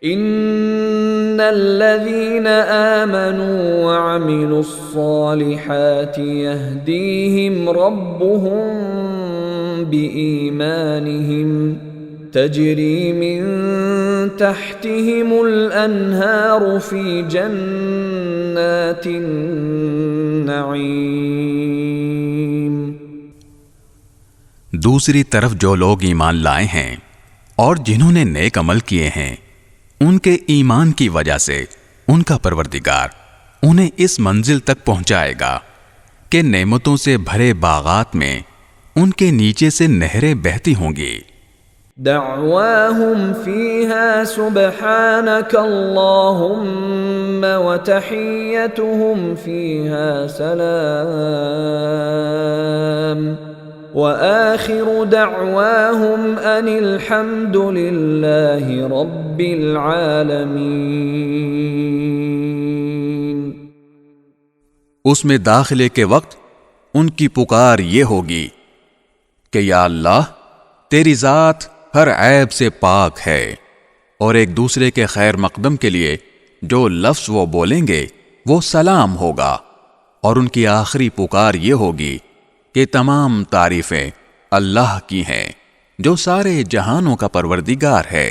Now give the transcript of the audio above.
ان الذين آمنوا وعملوا الصالحات يهديهم ربهم بإيمانهم تجري من تحتهم الأنهار في جنات النعيم۔ دوسری طرف جو لوگ ایمان لائے ہیں اور جنہوں نے نیک عمل کیے ہیں، ان کے ایمان کی وجہ سے ان کا پروردگار انہیں اس منزل تک پہنچائے گا کہ نعمتوں سے بھرے باغات میں ان کے نیچے سے نہریں بہتی ہوں گی۔ دعواهم فيها سبحانك اللهم وتحيتهم فيها سلام وآخر دعواهم ان الحمد لله رب العالمين۔ اس میں داخلے کے وقت ان کی پکار یہ ہوگی کہ یا اللہ، تیری ذات ہر عیب سے پاک ہے، اور ایک دوسرے کے خیر مقدم کے لیے جو لفظ وہ بولیں گے وہ سلام ہوگا، اور ان کی آخری پکار یہ ہوگی کہ تمام تعریفیں اللہ کی ہیں جو سارے جہانوں کا پروردگار ہے۔